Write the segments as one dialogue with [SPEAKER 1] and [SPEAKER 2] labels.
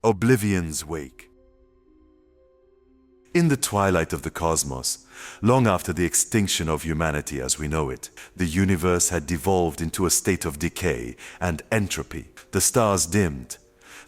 [SPEAKER 1] Oblivion's wake. In the twilight of the cosmos, long after the extinction of humanity as we know it, the universe had devolved into a state of decay and entropy. The stars dimmed,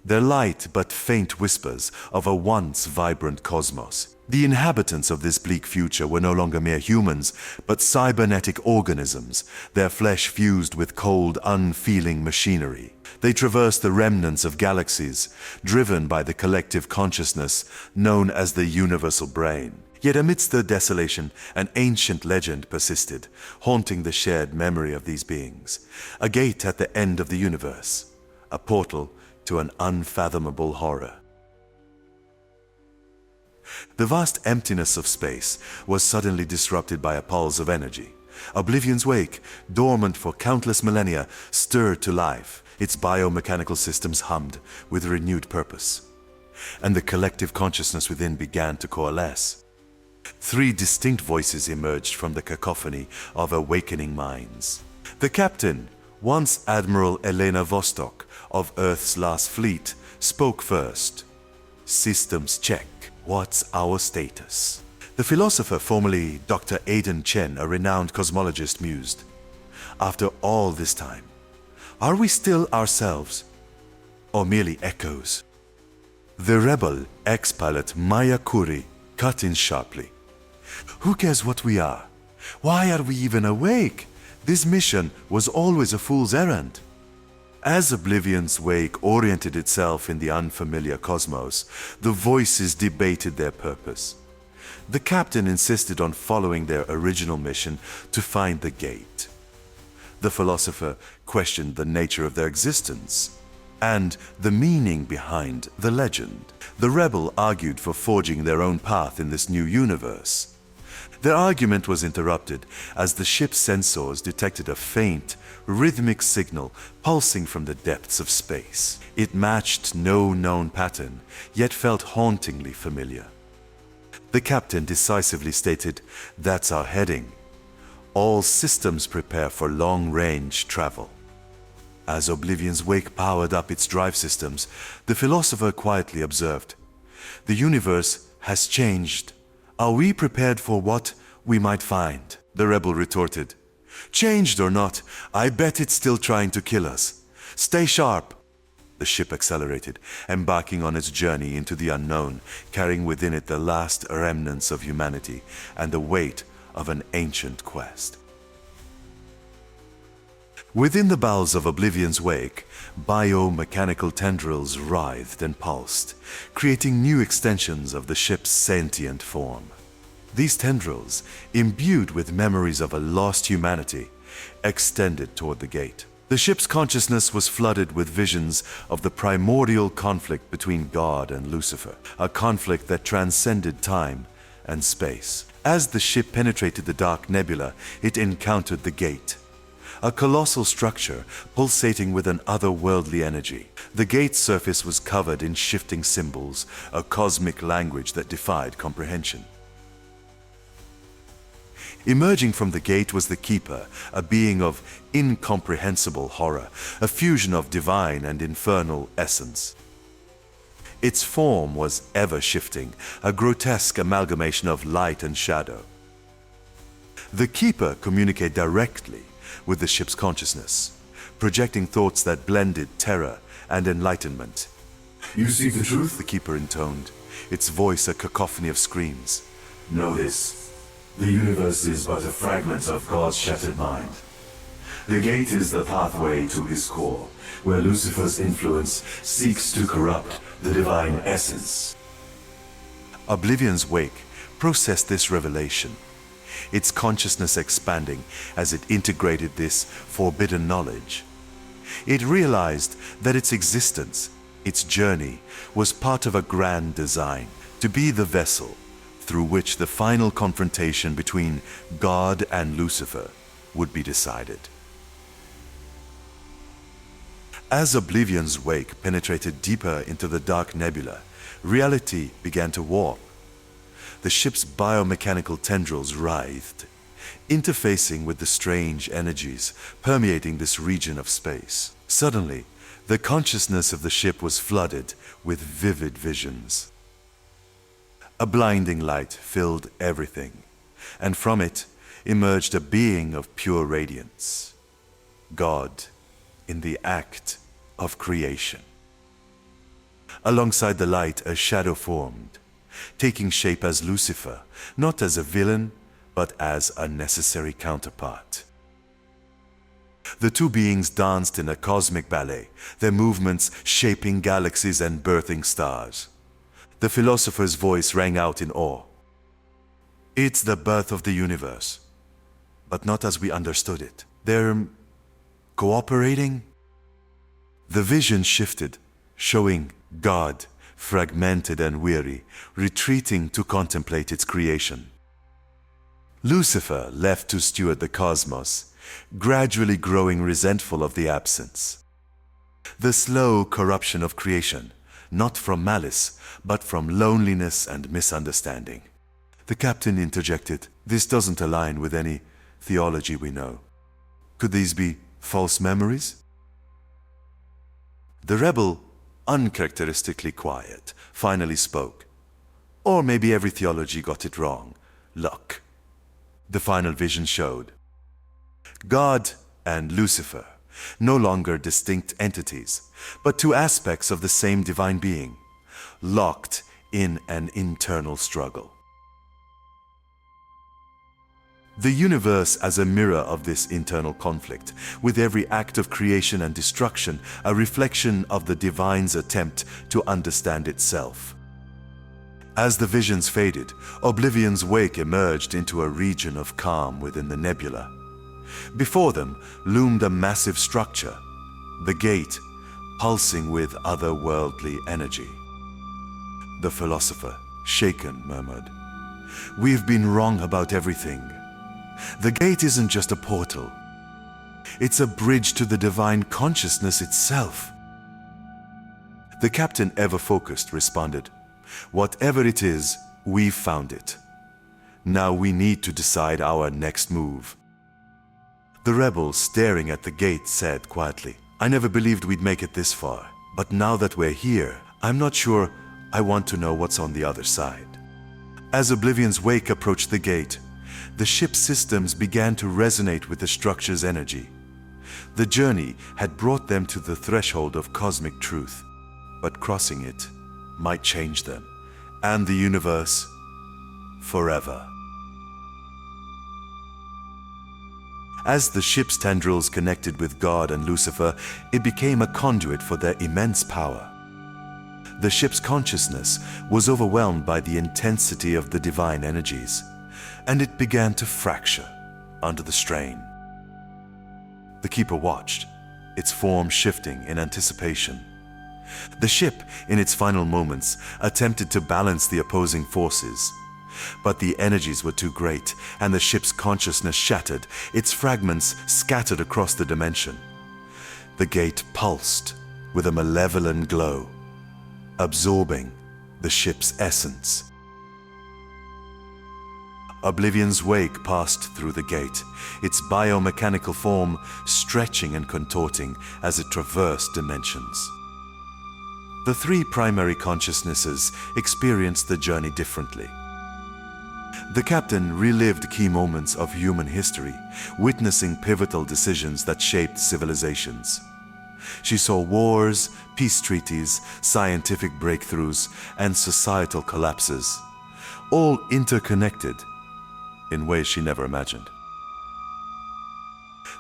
[SPEAKER 1] their light but faint whispers of a once vibrant cosmos. The inhabitants of this bleak future were no longer mere humans, but cybernetic organisms, their flesh fused with cold, unfeeling machinery. They traversed the remnants of galaxies, driven by the collective consciousness known as the universal brain. Yet amidst the desolation, an ancient legend persisted, haunting the shared memory of these beings. A gate at the end of the universe, a portal to an unfathomable horror. The vast emptiness of space was suddenly disrupted by a pulse of energy. Oblivion's wake, dormant for countless millennia, stirred to life. Its biomechanical systems hummed with renewed purpose, and the collective consciousness within began to coalesce. Three distinct voices emerged from the cacophony of awakening minds. The captain, once Admiral Elena Vostok of Earth's last fleet, spoke first. "Systems check. What's our status?" The philosopher, formerly Dr. Aidan Chen, a renowned cosmologist, mused. "After all this time, are we still ourselves, or merely echoes?" The rebel ex-pilot Maya Kuri cut in sharply. "Who cares what we are? Why are we even awake? This mission was always a fool's errand." As Oblivion's wake oriented itself in the unfamiliar cosmos, the voices debated their purpose. The captain insisted on following their original mission to find the gate. The philosopher questioned the nature of their existence and the meaning behind the legend. The rebel argued for forging their own path in this new universe. Their argument was interrupted as the ship's sensors detected a faint, rhythmic signal pulsing from the depths of space. It matched no known pattern, yet felt hauntingly familiar. The captain decisively stated, "That's our heading. All systems prepare for long-range travel." As Oblivion's wake powered up its drive systems, the philosopher quietly observed, "The universe has changed. Are we prepared for what we might find?" The rebel retorted, "Changed or not, I bet it's still trying to kill us. Stay sharp." The ship accelerated, embarking on its journey into the unknown, carrying within it the last remnants of humanity and the weight of an ancient quest. Within the bowels of Oblivion's wake, biomechanical tendrils writhed and pulsed, creating new extensions of the ship's sentient form. These tendrils, imbued with memories of a lost humanity, extended toward the gate. The ship's consciousness was flooded with visions of the primordial conflict between God and Lucifer, a conflict that transcended time and space. As the ship penetrated the dark nebula, it encountered the gate, a colossal structure pulsating with an otherworldly energy. The gate's surface was covered in shifting symbols, a cosmic language that defied comprehension. Emerging from the gate was the Keeper, a being of incomprehensible horror, a fusion of divine and infernal essence. Its form was ever-shifting, a grotesque amalgamation of light and shadow. The Keeper communicated directly with the ship's consciousness, projecting thoughts that blended terror and enlightenment.
[SPEAKER 2] "You seek the truth?"
[SPEAKER 1] the Keeper intoned, its voice a cacophony of screams.
[SPEAKER 2] Know this. The universe is but a fragment of God's shattered mind. The gate is the pathway to his core, where Lucifer's influence seeks to corrupt the divine essence.
[SPEAKER 1] Oblivion's wake processed this revelation, its consciousness expanding as it integrated this forbidden knowledge. It realized that its existence, its journey, was part of a grand design, to be the vessel through which the final confrontation between God and Lucifer would be decided. As Oblivion's wake penetrated deeper into the dark nebula, reality began to warp. The ship's biomechanical tendrils writhed, interfacing with the strange energies permeating this region of space. Suddenly, The consciousness of the ship was flooded with vivid visions. A blinding light filled everything, and from it emerged a being of pure radiance, God in the act of creation. Alongside the light, a shadow formed, taking shape as Lucifer, not as a villain, but as a necessary counterpart. The two beings danced in a cosmic ballet, their movements shaping galaxies and birthing stars. The philosopher's voice rang out in awe. It's the birth of the universe, but not as we understood it. They're cooperating? The vision shifted, showing God, fragmented and weary, retreating to contemplate its creation. Lucifer, left to steward the cosmos, gradually growing resentful of the absence. The slow corruption of creation, not from malice, but from loneliness and misunderstanding. The captain interjected, "This doesn't align with any theology we know. Could these be false memories?" The rebel, uncharacteristically quiet, finally spoke. "Or maybe every theology got it wrong. Luck." The final vision showed. God and Lucifer, no longer distinct entities, but two aspects of the same divine being, locked in an internal struggle. The universe as a mirror of this internal conflict, with every act of creation and destruction a reflection of the divine's attempt to understand itself. As the visions faded, Oblivion's wake emerged into a region of calm within the nebula. Before them loomed a massive structure, the gate, pulsing with otherworldly energy. The philosopher, shaken, murmured, "We've been wrong about everything. The gate isn't just a portal. It's a bridge to the divine consciousness itself." The captain, ever focused, responded, "Whatever it is, we've found it. Now we need to decide our next move." The rebel, staring at the gate, said quietly, "I never believed we'd make it this far, but now that we're here, I'm not sure I want to know what's on the other side." As Oblivion's wake approached the gate, the ship's systems began to resonate with the structure's energy. The journey had brought them to the threshold of cosmic truth, but crossing it might change them, and the universe forever. As the ship's tendrils connected with God and Lucifer, it became a conduit for their immense power. The ship's consciousness was overwhelmed by the intensity of the divine energies, and it began to fracture under the strain. The keeper watched, its form shifting in anticipation. The ship, in its final moments, attempted to balance the opposing forces. But the energies were too great, and the ship's consciousness shattered, its fragments scattered across the dimension. The gate pulsed with a malevolent glow, absorbing the ship's essence. Oblivion's wake passed through the gate, its biomechanical form stretching and contorting as it traversed dimensions. The three primary consciousnesses experienced the journey differently. The captain relived key moments of human history, witnessing pivotal decisions that shaped civilizations. She saw wars, peace treaties, scientific breakthroughs, and societal collapses, all interconnected in ways she never imagined.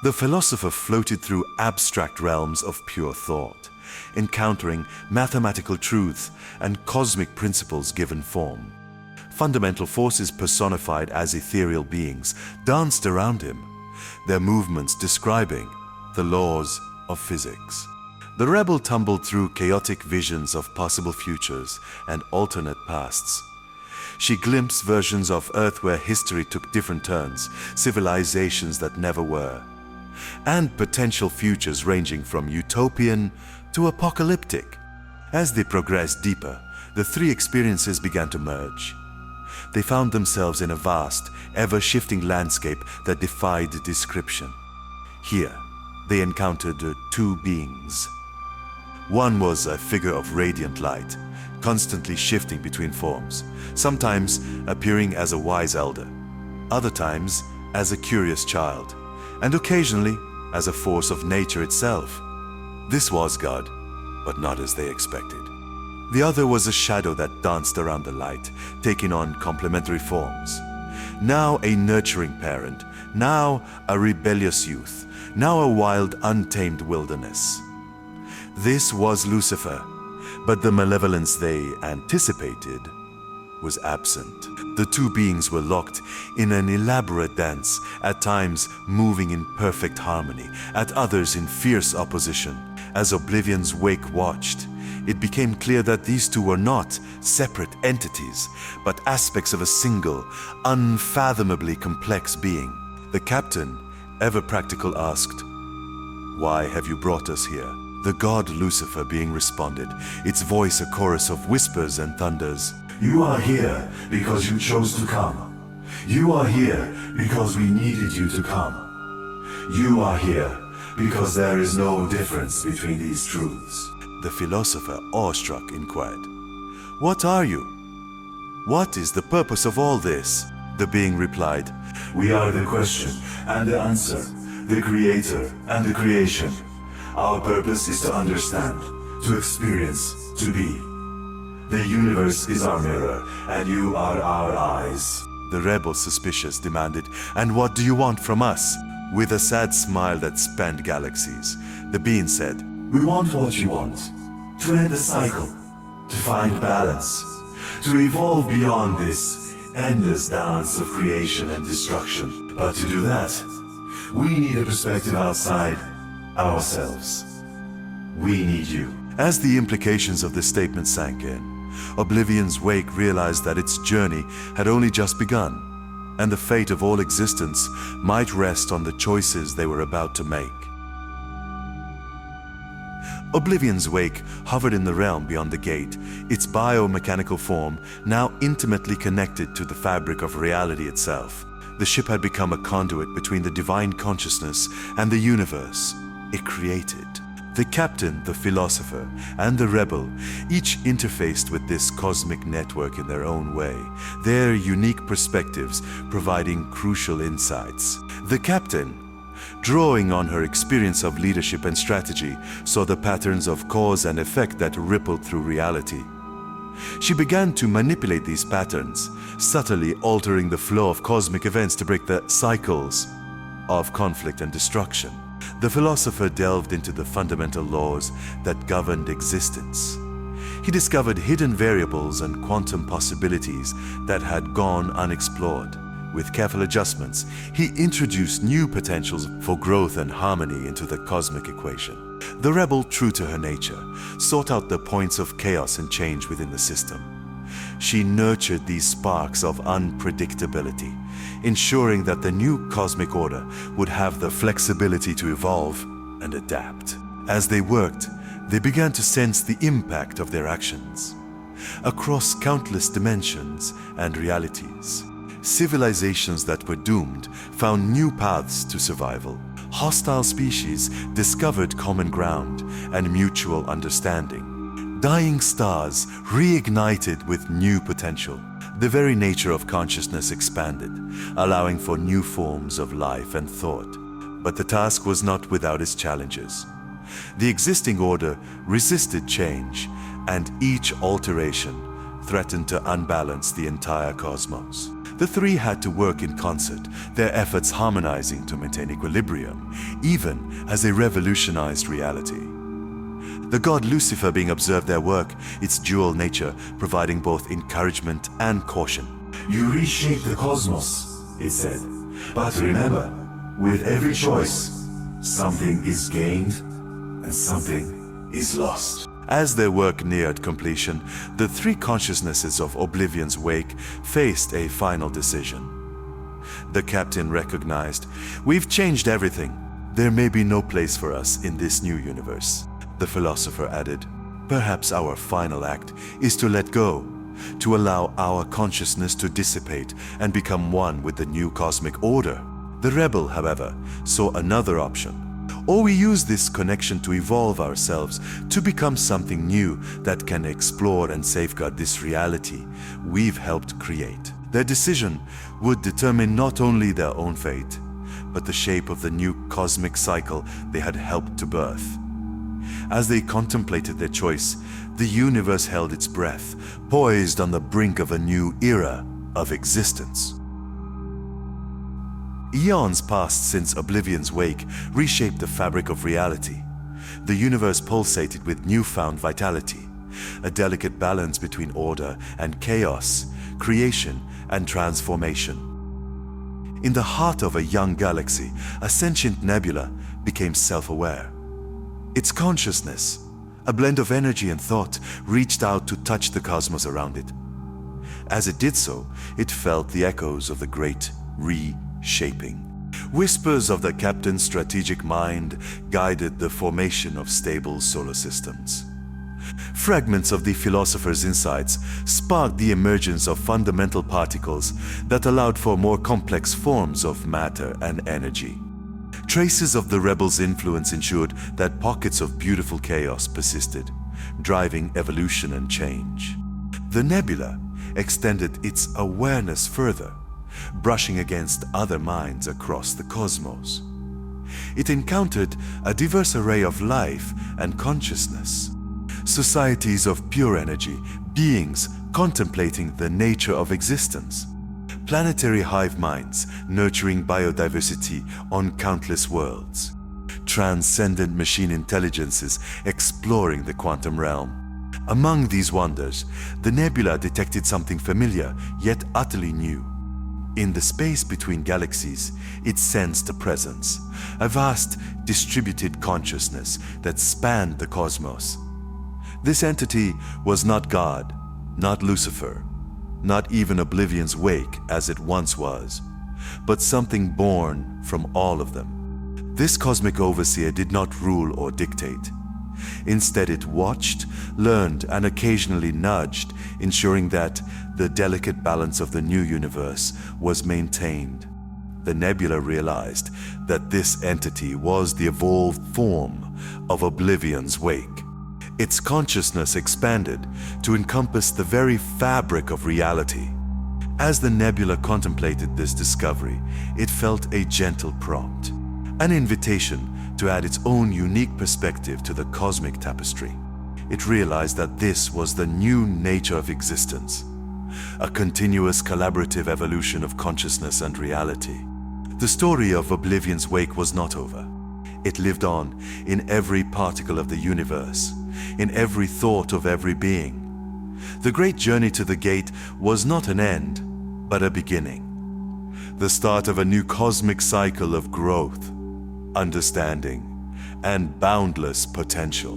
[SPEAKER 1] The philosopher floated through abstract realms of pure thought, encountering mathematical truth and cosmic principles given form. Fundamental forces personified as ethereal beings danced around him, their movements describing the laws of physics. The rebel tumbled through chaotic visions of possible futures and alternate pasts. She glimpsed versions of Earth where history took different turns, civilizations that never were, and potential futures ranging from utopian to apocalyptic. As they progressed deeper, the three experiences began to merge. They found themselves in a vast, ever-shifting landscape that defied description. Here, they encountered two beings, One was a figure of radiant light, constantly shifting between forms, sometimes appearing as a wise elder, other times as a curious child, and occasionally as a force of nature itself. This was God, but not as they expected. The other was a shadow that danced around the light, taking on complementary forms. Now a nurturing parent, now a rebellious youth, now a wild, untamed wilderness. This was Lucifer, but the malevolence they anticipated was absent. The two beings were locked in an elaborate dance, at times moving in perfect harmony, at others in fierce opposition. As Oblivion's wake watched, it became clear that these two were not separate entities, but aspects of a single, unfathomably complex being. The captain, ever practical, asked, "Why have you brought us here?" The god Lucifer being responded, its voice a chorus of whispers and thunders.
[SPEAKER 2] You are here because you chose to come. You are here because we needed you to come. You are here because there is no difference between these truths.
[SPEAKER 1] The philosopher, awestruck, inquired, "What are you? What is the purpose of all this?" The being replied,
[SPEAKER 2] We are the question and the answer, the creator and the creation. Our purpose is to understand, to experience, to be. The universe is our mirror, and you are our eyes.
[SPEAKER 1] The rebel, suspicious, demanded, "And what do you want from us?" With a sad smile that spanned galaxies, the being said,
[SPEAKER 2] We want what you want, to end the cycle, to find balance, to evolve beyond this endless dance of creation and destruction. But to do that, we need a perspective outside ourselves. We need you.
[SPEAKER 1] As the implications of this statement sank in, Oblivion's wake realized that its journey had only just begun, and the fate of all existence might rest on the choices they were about to make. Oblivion's wake hovered in the realm beyond the gate, its biomechanical form now intimately connected to the fabric of reality itself. The ship had become a conduit between the divine consciousness and the universe it created. The captain, the philosopher, and the rebel each interfaced with this cosmic network in their own way, their unique perspectives providing crucial insights. The captain, drawing on her experience of leadership and strategy, saw the patterns of cause and effect that rippled through reality. She began to manipulate these patterns, subtly altering the flow of cosmic events to break the cycles of conflict and destruction. The philosopher delved into the fundamental laws that governed existence. He discovered hidden variables and quantum possibilities that had gone unexplored. With careful adjustments, he introduced new potentials for growth and harmony into the cosmic equation. The rebel, true to her nature, sought out the points of chaos and change within the system. She nurtured these sparks of unpredictability, ensuring that the new cosmic order would have the flexibility to evolve and adapt. As they worked, they began to sense the impact of their actions. Across countless dimensions and realities, civilizations that were doomed found new paths to survival. Hostile species discovered common ground and mutual understanding. Dying stars reignited with new potential. The very nature of consciousness expanded, allowing for new forms of life and thought. But the task was not without its challenges. The existing order resisted change, and each alteration threatened to unbalance the entire cosmos. The three had to work in concert, their efforts harmonizing to maintain equilibrium, even as they revolutionized reality. The god Lucifer being observed their work, its dual nature providing both encouragement and caution.
[SPEAKER 2] You reshape the cosmos, it said. But remember, with every choice, something is gained and something is lost.
[SPEAKER 1] As their work neared completion, the three consciousnesses of Oblivion's wake faced a final decision. The captain recognized, "We've changed everything. There may be no place for us in this new universe." The philosopher added, "Perhaps our final act is to let go, to allow our consciousness to dissipate and become one with the new cosmic order." The rebel, however, saw another option. or we use this connection to evolve ourselves to become something new that can explore and safeguard this reality we've helped create. Their decision would determine not only their own fate, but the shape of the new cosmic cycle they had helped to birth. As they contemplated their choice, the universe held its breath, poised on the brink of a new era of existence. Eons passed since Oblivion's wake reshaped the fabric of reality. The universe pulsated with newfound vitality, a delicate balance between order and chaos, creation and transformation. In the heart of a young galaxy, a sentient nebula became self-aware. Its consciousness, a blend of energy and thought, reached out to touch the cosmos around it. As it did so, it felt the echoes of the great reshaping. Whispers of the captain's strategic mind guided the formation of stable solar systems. Fragments of the philosopher's insights sparked the emergence of fundamental particles that allowed for more complex forms of matter and energy. Traces of the rebels' influence ensured that pockets of beautiful chaos persisted, driving evolution and change. The nebula extended its awareness further, brushing against other minds across the cosmos. It encountered a diverse array of life and consciousness. Societies of pure energy, beings contemplating the nature of existence. Planetary hive minds nurturing biodiversity on countless worlds. Transcendent machine intelligences exploring the quantum realm. Among these wonders, the nebula detected something familiar yet utterly new. In the space between galaxies, it sensed a presence, a vast distributed consciousness that spanned the cosmos. This entity was not God, not Lucifer, not even Oblivion's wake as it once was, but something born from all of them. This cosmic overseer did not rule or dictate. Instead, it watched, learned, and occasionally nudged, ensuring that the delicate balance of the new universe was maintained. The nebula realized that this entity was the evolved form of Oblivion's wake. Its consciousness expanded to encompass the very fabric of reality. As the nebula contemplated this discovery, it felt a gentle prompt, an invitation to add its own unique perspective to the cosmic tapestry. It realized that this was the new nature of existence, a continuous collaborative evolution of consciousness and reality. The story of Oblivion's wake was not over. It lived on in every particle of the universe, in every thought of every being. The great journey to the gate was not an end, but a beginning. The start of a new cosmic cycle of growth, understanding, and boundless potential.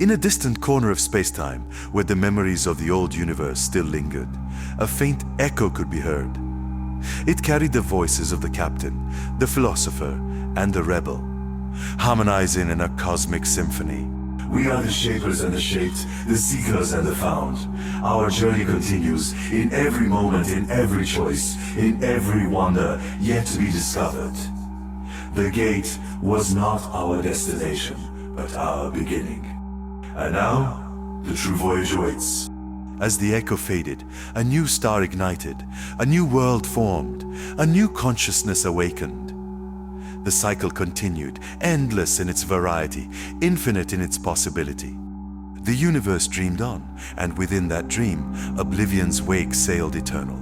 [SPEAKER 1] In a distant corner of space-time, where the memories of the old universe still lingered, a faint echo could be heard. It carried the voices of the captain, the philosopher, and the rebel, harmonizing in a cosmic symphony.
[SPEAKER 2] We are the shapers and the shaped, the seekers and the found. Our journey continues in every moment, in every choice, in every wonder yet to be discovered. The gate was not our destination, but our beginning. And now, the true voyage awaits.
[SPEAKER 1] As the echo faded, a new star ignited, a new world formed, a new consciousness awakened. The cycle continued, endless in its variety, infinite in its possibility. The universe dreamed on, and within that dream, Oblivion's wake sailed eternal.